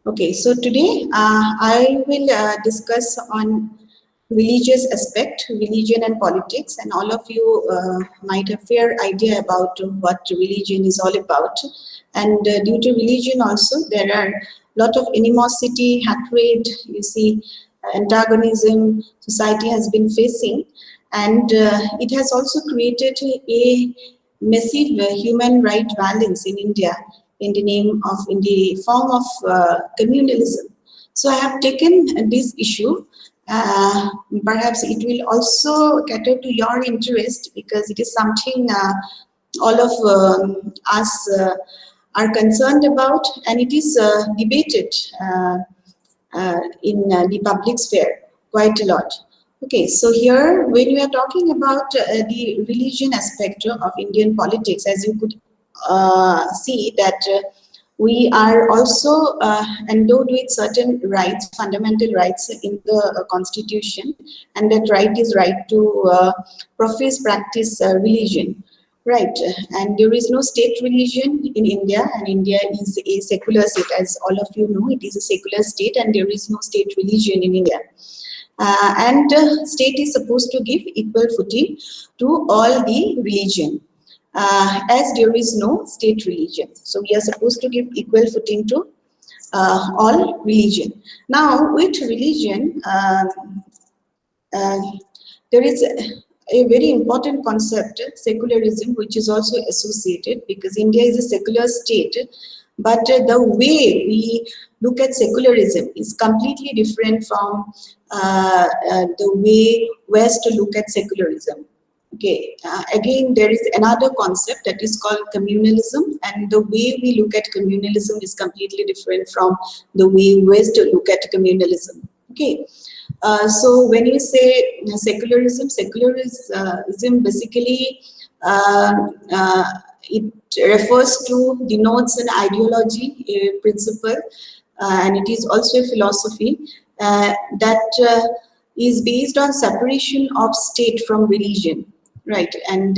Okay, so today I will discuss on religious aspect, religion and politics, and all of you might have fair idea about what religion is all about. And due to religion also, there are lot of animosity, hatred, you see, antagonism society has been facing, and it has also created a massive human right violence in India in the name of, in the form of communalism. So I have taken this issue. Uh, Perhaps it will also cater to your interest because it is something all of us are concerned about, and it is debated in the public sphere quite a lot. Okay, so here when we are talking about the religion aspect of Indian politics, as you could see that we are also endowed with certain rights, fundamental rights in the constitution, and that right is right to profess, practice religion. Right, and there is no state religion in India, and India is a secular state, as all of you know. It is a secular state, and there is no state religion in India. And state is supposed to give equal footing to all the religion, as there is no state religion. So we are supposed to give equal footing to all religion. Now, with religion, uh, there is a very important concept, secularism, which is also associated because India is a secular state. But the way we look at secularism is completely different from the way West look at secularism. Okay, again, there is another concept that is called communalism, and the way we look at communalism is completely different from the way West look at communalism. Okay, so when you say secularism basically it refers to, denotes an ideology, a principle, and it is also a philosophy that is based on separation of state from religion, right? And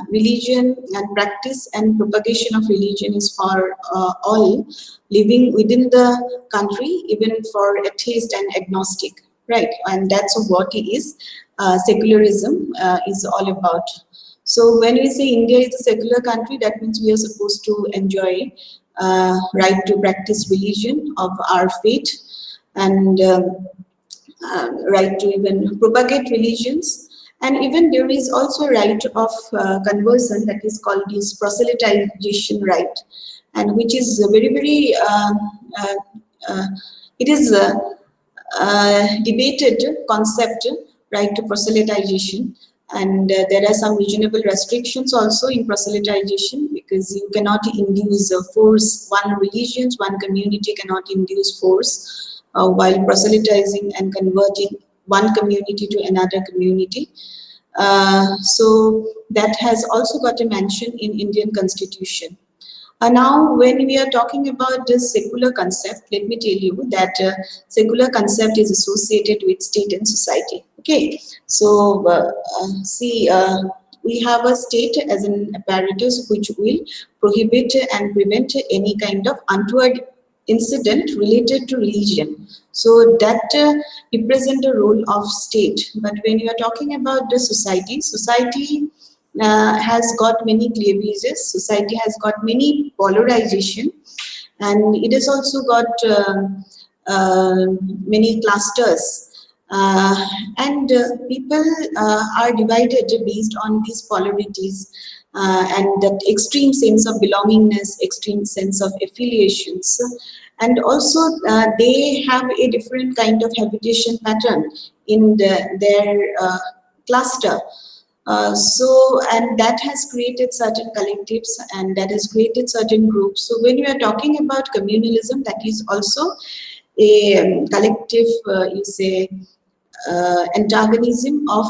religion and practice and propagation of religion is for all living within the country, even for atheist and agnostic, right? And that's what it is. Secularism is all about. So when we say India is a secular country, that means we are supposed to enjoy right to practice religion of our faith, and right to even propagate religions. And even there is also right of conversion, that is called this proselytization right, and which is a very, very, uh, uh, it is a debated concept, right to proselytization. And there are some reasonable restrictions also in proselytization, because you cannot induce force. One religion, one community cannot induce force while proselytizing and converting one community to another community. So that has also got a mention in Indian constitution. Now, when we are talking about this secular concept, let me tell you that secular concept is associated with state and society. Okay, so see, we have a state as an apparatus which will prohibit and prevent any kind of untoward incident related to religion. So that represent the role of state. But when you are talking about the society, society has got many cleavages, society has got many polarization, and it has also got many clusters. And people are divided based on these polarities, and that extreme sense of belongingness, extreme sense of affiliations. And also they have a different kind of habitation pattern in their cluster. And that has created certain collectives, and that has created certain groups. So when we are talking about communalism, that is also a collective, you say, antagonism of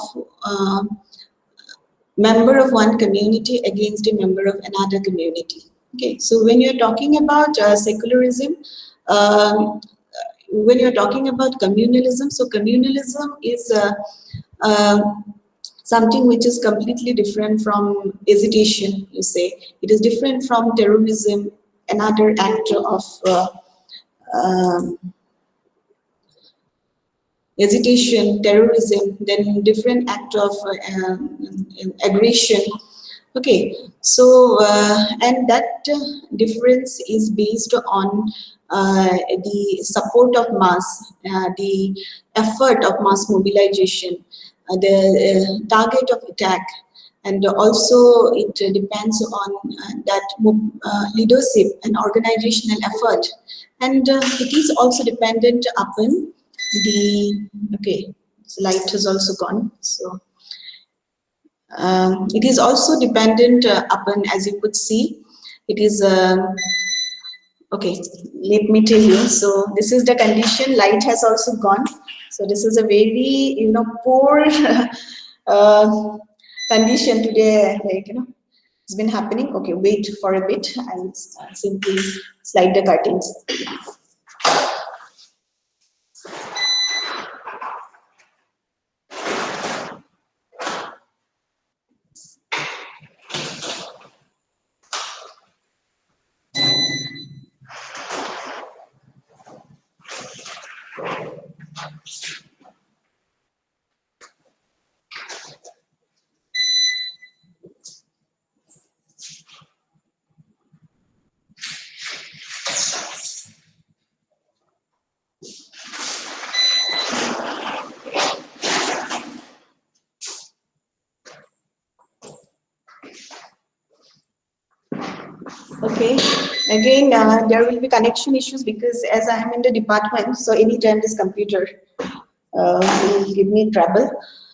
member of one community against a member of another community. Okay, so when you're talking about secularism, um, when you're talking about communalism, so communalism is uh, something which is completely different from hesitation, you say. It is different from terrorism, another act of um, agitation, terrorism, then different act of aggression. Okay, so and that difference is based on the support of mass, the effort of mass mobilization, the target of attack, and also it depends on that leadership and organizational effort, and it is also dependent upon the, okay, the light has also gone, so it is also dependent upon, as you could see, it is okay, let me tell you. So this is the condition, light has also gone, so this is a very, poor uh, condition today, like, it's been happening. Okay, wait for a bit, I'll simply slide the curtains. Okay, again, there will be connection issues because as I am in the department, so anytime this computer will give me trouble.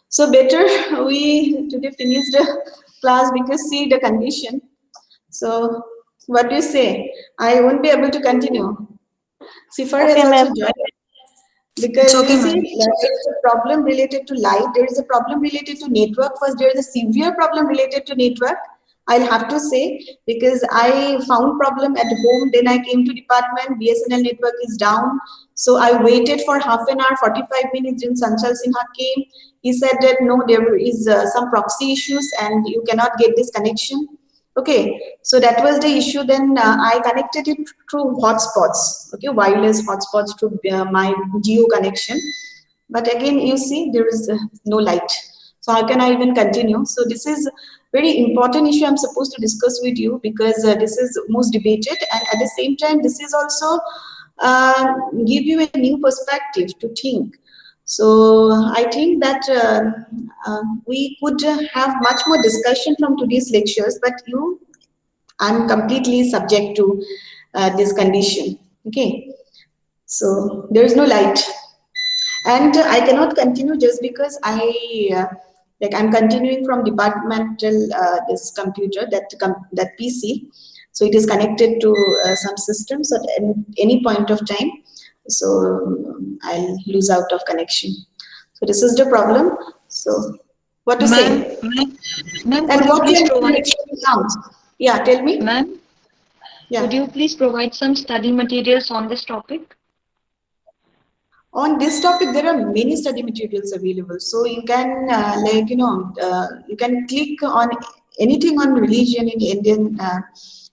So better we today finish the class because see the condition. So what do you say? I won't be able to continue. Sifar has Okay, also ma'am. joined. It's Because you okay, see, ma'am. there is a problem related to light, there is a problem related to network. First, there is a severe problem related to network. I'll have to say, because I found problem at home, then I came to department, BSNL network is down. So I waited for half an hour, 45 minutes, then Sanchal Sinha came. He said that no, there is some proxy issues and you cannot get this connection. Okay, so that was the issue. Then I connected it through hotspots, okay, wireless hotspots through my Geo connection. But again, you see, there is no light. So how can I even continue? So this is very important issue I'm supposed to discuss with you because this is most debated, and at the same time, this is also give you a new perspective to think. So I think that we could have much more discussion from today's lectures, but I'm completely subject to this condition. Okay, so there is no light, and I cannot continue just because I'm continuing from departmental this computer that PC, so it is connected to some systems at any point of time. So I'll lose out of connection. So this is the problem. So what to Ma'am, say? ma'am, And could you what please can provide, now? Yeah, tell me. ma'am, could Yeah. you please provide some study materials on this topic? On this topic, there are many study materials available. So you can, you can click on anything on religion in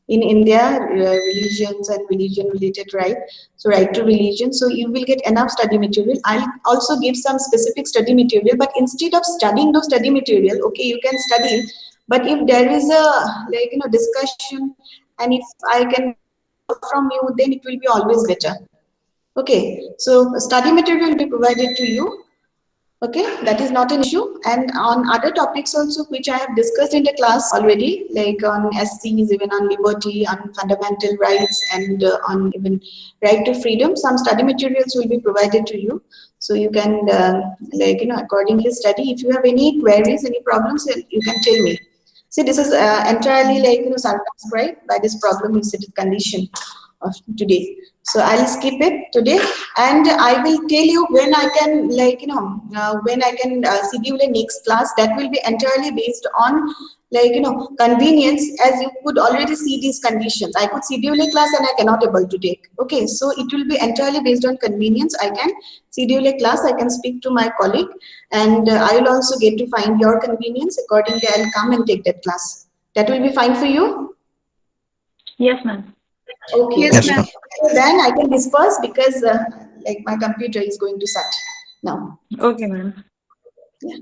in India, religions and religion-related right. So right to religion. So you will get enough study material. I'll also give some specific study material. But instead of studying those study material, okay, you can study. But if there is a discussion, and if I can from you, then it will be always better. Okay, so study material will be provided to you. Okay, that is not an issue. And on other topics also, which I have discussed in the class already, like on SCs, even on liberty, on fundamental rights, and on even right to freedom, some study materials will be provided to you. So you can, accordingly study. If you have any queries, any problems, you can tell me. See, this is entirely circumscribed by this problem incident condition of today. So I'll skip it today, and I will tell you when I can, when I can schedule a next class. That will be entirely based on, convenience. As you could already see these conditions, I could schedule a class and I cannot able to take. Okay, so it will be entirely based on convenience. I can schedule a class, I can speak to my colleague, and I will also get to find your convenience. Accordingly, I'll come and take that class. That will be fine for you? Yes, ma'am. Okay. Yes, Yes, ma'am. ma'am. So then I can disperse because like my computer is going to shut now. Okay, ma'am. Yeah.